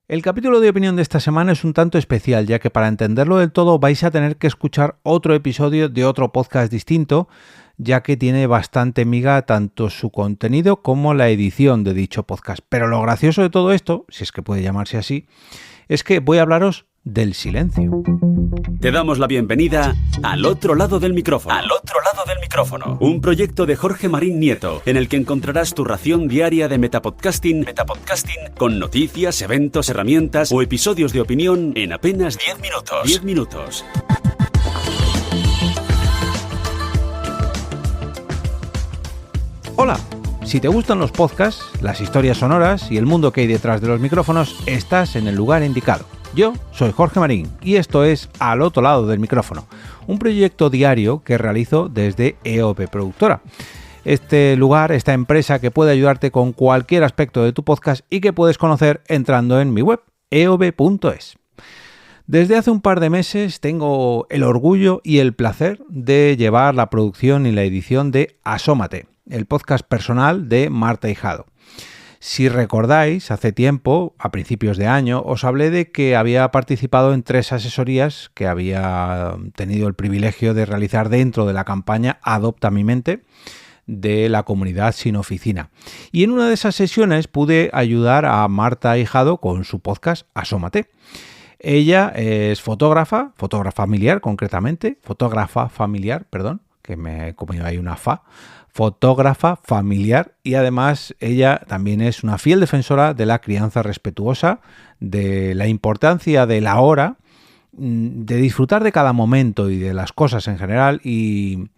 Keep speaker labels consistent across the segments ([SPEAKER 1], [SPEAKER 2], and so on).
[SPEAKER 1] El capítulo de opinión de esta semana es un tanto especial, ya que para entenderlo del todo vais a tener que escuchar otro episodio de otro podcast distinto, ya que tiene bastante miga tanto su contenido como la edición de dicho podcast. Pero lo gracioso de todo esto, si es que puede llamarse así, es que voy a hablaros del silencio.
[SPEAKER 2] Te damos la bienvenida al otro lado del micrófono. Al otro lado del micrófono. Un proyecto de Jorge Marín Nieto, en el que encontrarás tu ración diaria de metapodcasting con noticias, eventos, herramientas o episodios de opinión en apenas 10 minutos. 10 minutos.
[SPEAKER 1] Hola, si te gustan los podcasts, las historias sonoras y el mundo que hay detrás de los micrófonos, estás en el lugar indicado. Yo soy Jorge Marín y esto es Al otro lado del micrófono, un proyecto diario que realizo desde EOP Productora. Este lugar, esta empresa que puede ayudarte con cualquier aspecto de tu podcast y que puedes conocer entrando en mi web, eob.es. Desde hace un par de meses tengo el orgullo y el placer de llevar la producción y la edición de Asómate, el podcast personal de Marta Hijado. Si recordáis, hace tiempo, a principios de año, os hablé de que había participado en 3 asesorías que había tenido el privilegio de realizar dentro de la campaña Adopta mi mente de la comunidad Sin Oficina. Y en una de esas sesiones pude ayudar a Marta Hijado con su podcast Asómate. Ella es fotógrafa familiar concretamente, que me he comido ahí una fa, fotógrafa familiar, y además ella también es una fiel defensora de la crianza respetuosa, de la importancia de la hora, de disfrutar de cada momento y de las cosas en general y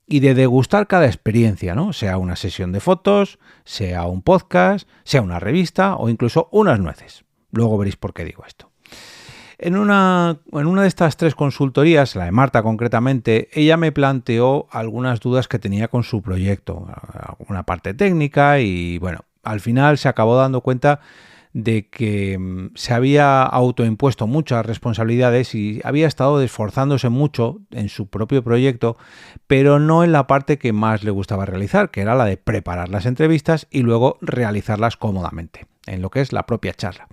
[SPEAKER 1] de degustar cada experiencia, ¿no? Sea una sesión de fotos, sea un podcast, sea una revista o incluso unas nueces. Luego veréis por qué digo esto. En una de estas 3 consultorías, la de Marta concretamente, ella me planteó algunas dudas que tenía con su proyecto, una parte técnica y bueno, al final se acabó dando cuenta de que se había autoimpuesto muchas responsabilidades y había estado esforzándose mucho en su propio proyecto, pero no en la parte que más le gustaba realizar, que era la de preparar las entrevistas y luego realizarlas cómodamente, en lo que es la propia charla.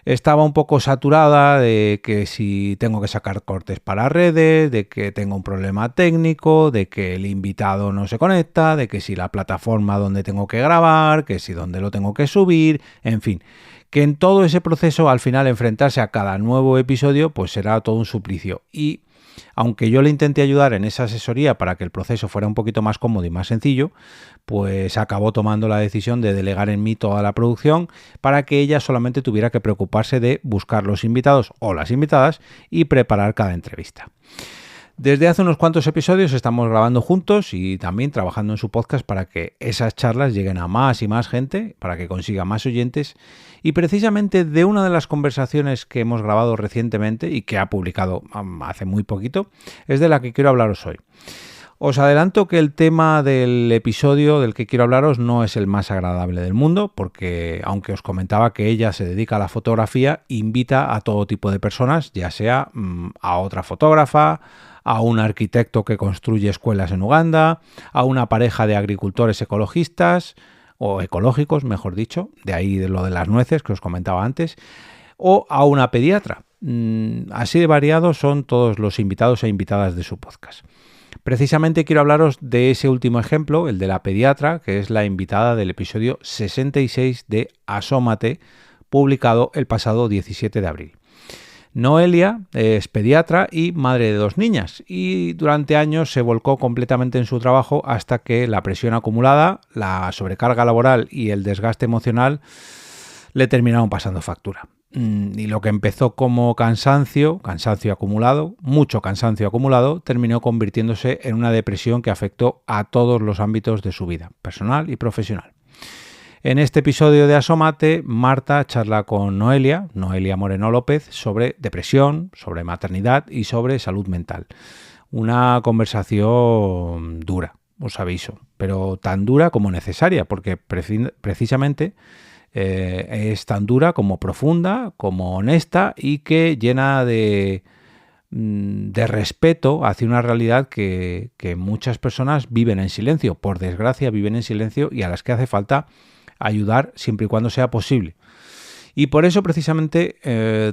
[SPEAKER 1] Estaba un poco saturada de que si tengo que sacar cortes para redes, de que tengo un problema técnico, de que el invitado no se conecta, de que si la plataforma donde tengo que grabar, que si donde lo tengo que subir, en fin, que en todo ese proceso al final enfrentarse a cada nuevo episodio pues será todo un suplicio. Y aunque yo le intenté ayudar en esa asesoría para que el proceso fuera un poquito más cómodo y más sencillo, pues acabó tomando la decisión de delegar en mí toda la producción para que ella solamente tuviera que preocuparse de buscar los invitados o las invitadas y preparar cada entrevista. Desde hace unos cuantos episodios estamos grabando juntos y también trabajando en su podcast para que esas charlas lleguen a más y más gente, para que consiga más oyentes. Y precisamente de una de las conversaciones que hemos grabado recientemente y que ha publicado hace muy poquito, es de la que quiero hablaros hoy. Os adelanto que el tema del episodio del que quiero hablaros no es el más agradable del mundo, porque aunque os comentaba que ella se dedica a la fotografía, invita a todo tipo de personas, ya sea a otra fotógrafa, a un arquitecto que construye escuelas en Uganda, a una pareja de agricultores ecologistas, o ecológicos, mejor dicho, de ahí de lo de las nueces que os comentaba antes, o a una pediatra. Así de variados son todos los invitados e invitadas de su podcast. Precisamente quiero hablaros de ese último ejemplo, el de la pediatra, que es la invitada del episodio 66 de Asómate, publicado el pasado 17 de abril. Noelia es pediatra y madre de 2 niñas y durante años se volcó completamente en su trabajo hasta que la presión acumulada, la sobrecarga laboral y el desgaste emocional le terminaron pasando factura. Y lo que empezó como cansancio acumulado, mucho cansancio acumulado, terminó convirtiéndose en una depresión que afectó a todos los ámbitos de su vida, personal y profesional. En este episodio de Asómate, Marta charla con Noelia Moreno López, sobre depresión, sobre maternidad y sobre salud mental. Una conversación dura, os aviso, pero tan dura como necesaria, porque precisamente es tan dura como profunda, como honesta y que llena de respeto hacia una realidad que muchas personas viven en silencio, por desgracia viven en silencio y a las que hace falta ayudar siempre y cuando sea posible. Y por eso precisamente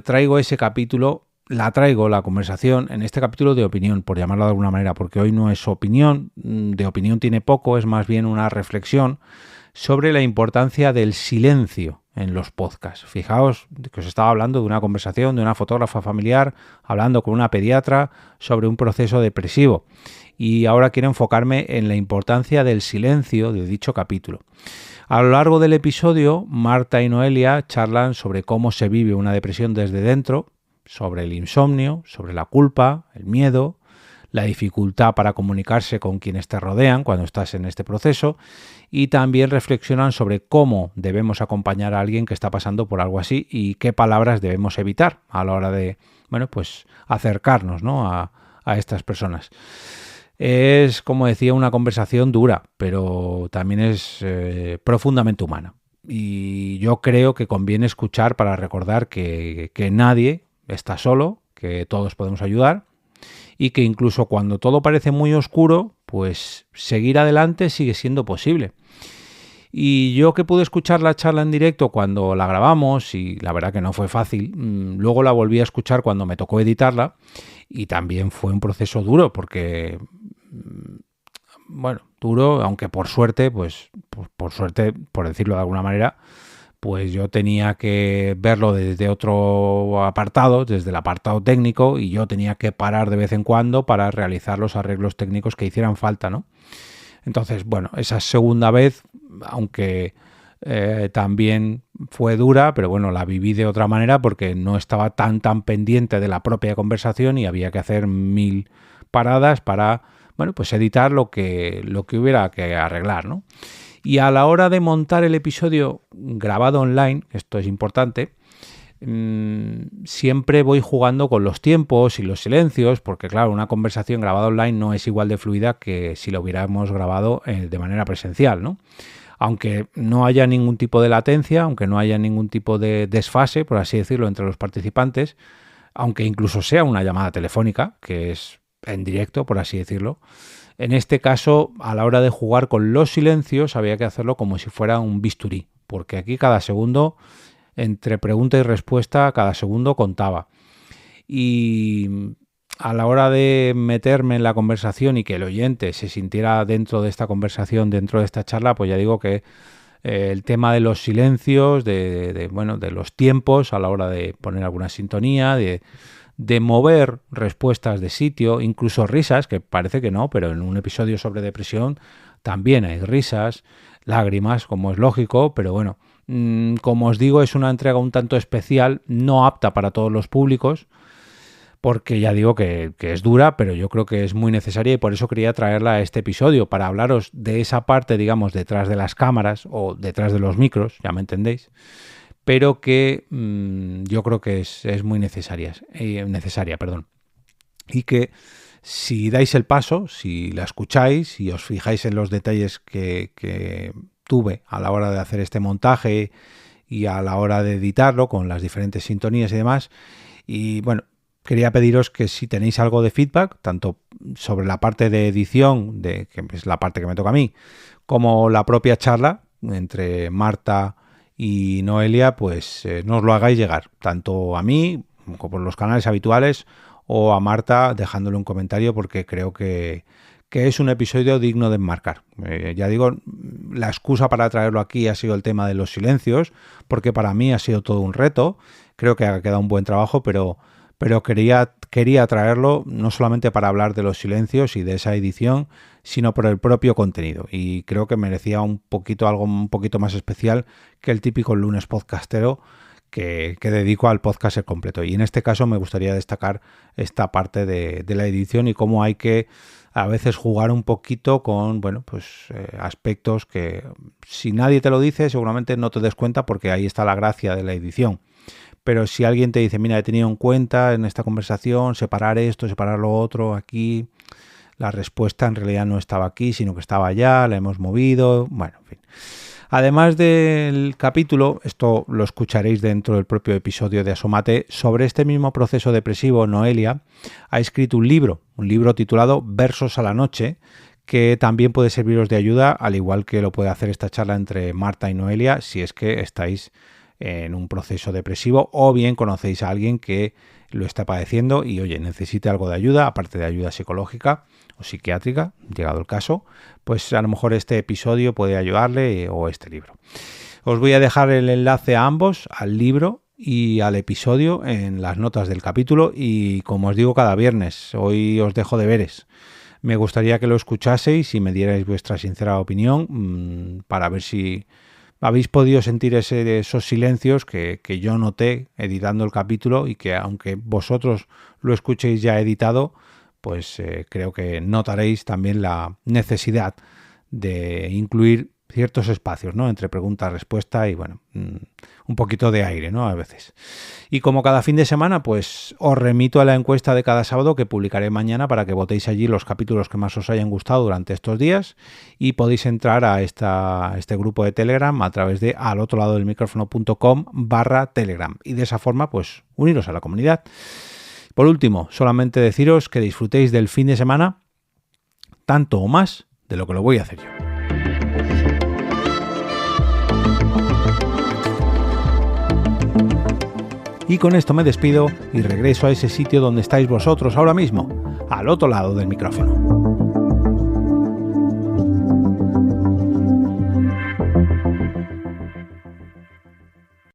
[SPEAKER 1] traigo ese capítulo, la conversación, en este capítulo de opinión, por llamarlo de alguna manera, porque hoy no es opinión, de opinión tiene poco, es más bien una reflexión sobre la importancia del silencio en los podcasts. Fijaos que os estaba hablando de una conversación de una fotógrafa familiar hablando con una pediatra sobre un proceso depresivo. Y ahora quiero enfocarme en la importancia del silencio de dicho capítulo. A lo largo del episodio, Marta y Noelia charlan sobre cómo se vive una depresión desde dentro, sobre el insomnio, sobre la culpa, el miedo, la dificultad para comunicarse con quienes te rodean cuando estás en este proceso, y también reflexionan sobre cómo debemos acompañar a alguien que está pasando por algo así y qué palabras debemos evitar a la hora de, pues acercarnos, ¿no?, a estas personas. Es, como decía, una conversación dura, pero también es profundamente humana. Y yo creo que conviene escuchar para recordar que nadie está solo, que todos podemos ayudar y que incluso cuando todo parece muy oscuro, pues seguir adelante sigue siendo posible. Y yo que pude escuchar la charla en directo cuando la grabamos, y la verdad que no fue fácil, luego la volví a escuchar cuando me tocó editarla, y también fue un proceso duro, porque, duro, aunque por suerte, por decirlo de alguna manera, pues yo tenía que verlo desde otro apartado, desde el apartado técnico, y yo tenía que parar de vez en cuando para realizar los arreglos técnicos que hicieran falta, ¿no? Entonces, esa segunda vez, aunque también fue dura, pero la viví de otra manera porque no estaba tan pendiente de la propia conversación y había que hacer 1000 paradas para, pues editar lo que hubiera que arreglar, ¿no? Y a la hora de montar el episodio grabado online, esto es importante, siempre voy jugando con los tiempos y los silencios, porque claro, una conversación grabada online no es igual de fluida que si lo hubiéramos grabado de manera presencial, ¿no? Aunque no haya ningún tipo de latencia, aunque no haya ningún tipo de desfase, por así decirlo, entre los participantes, aunque incluso sea una llamada telefónica, que es en directo, por así decirlo, en este caso, a la hora de jugar con los silencios, había que hacerlo como si fuera un bisturí, porque aquí cada segundo, entre pregunta y respuesta, cada segundo contaba. Y a la hora de meterme en la conversación y que el oyente se sintiera dentro de esta conversación, dentro de esta charla, pues ya digo que el tema de los silencios, de los tiempos a la hora de poner alguna sintonía, de mover respuestas de sitio, incluso risas, que parece que no, pero en un episodio sobre depresión también hay risas, lágrimas, como es lógico, pero como os digo, es una entrega un tanto especial, no apta para todos los públicos, porque ya digo que es dura, pero yo creo que es muy necesaria y por eso quería traerla a este episodio, para hablaros de esa parte, digamos, detrás de las cámaras o detrás de los micros, ya me entendéis, pero que yo creo que es muy necesaria, y que si dais el paso, si la escucháis y os fijáis en los detalles que tuve a la hora de hacer este montaje y a la hora de editarlo con las diferentes sintonías y demás, y quería pediros que si tenéis algo de feedback, tanto sobre la parte de edición, que es la parte que me toca a mí, como la propia charla entre Marta y Noelia, pues nos lo hagáis llegar, tanto a mí como por los canales habituales o a Marta dejándole un comentario, porque creo que es un episodio digno de enmarcar. Ya digo, la excusa para traerlo aquí ha sido el tema de los silencios, porque para mí ha sido todo un reto. Creo que ha quedado un buen trabajo, pero quería traerlo no solamente para hablar de los silencios y de esa edición, sino por el propio contenido. Y creo que merecía algo un poquito más especial que el típico lunes podcastero que dedico al podcast completo. Y en este caso me gustaría destacar esta parte de la edición y cómo hay que a veces jugar un poquito con aspectos que si nadie te lo dice seguramente no te des cuenta, porque ahí está la gracia de la edición. Pero si alguien te dice, mira, he tenido en cuenta en esta conversación separar esto, separar lo otro, aquí la respuesta en realidad no estaba aquí, sino que estaba allá, la hemos movido, en fin. Además del capítulo, esto lo escucharéis dentro del propio episodio de Asómate, sobre este mismo proceso depresivo, Noelia ha escrito un libro titulado Versos a la noche, que también puede serviros de ayuda, al igual que lo puede hacer esta charla entre Marta y Noelia, si es que estáis en un proceso depresivo, o bien conocéis a alguien que lo está padeciendo y, oye, necesite algo de ayuda, aparte de ayuda psicológica o psiquiátrica, llegado el caso, pues a lo mejor este episodio puede ayudarle o este libro. Os voy a dejar el enlace a ambos, al libro y al episodio, en las notas del capítulo, y como os digo cada viernes, hoy os dejo deberes. Me gustaría que lo escuchaseis y me dierais vuestra sincera opinión para ver si habéis podido sentir esos silencios que yo noté editando el capítulo, y que aunque vosotros lo escuchéis ya editado, pues creo que notaréis también la necesidad de incluir ciertos espacios, ¿no?, entre pregunta-respuesta y, bueno, un poquito de aire, ¿no?, a veces. Y como cada fin de semana, pues os remito a la encuesta de cada sábado que publicaré mañana para que votéis allí los capítulos que más os hayan gustado durante estos días, y podéis entrar a este grupo de Telegram a través de alotroladodelmicrofono.com/Telegram, y de esa forma pues uniros a la comunidad. Por último, solamente deciros que disfrutéis del fin de semana tanto o más de lo que lo voy a hacer yo. Y con esto me despido y regreso a ese sitio donde estáis vosotros ahora mismo, al otro lado del micrófono.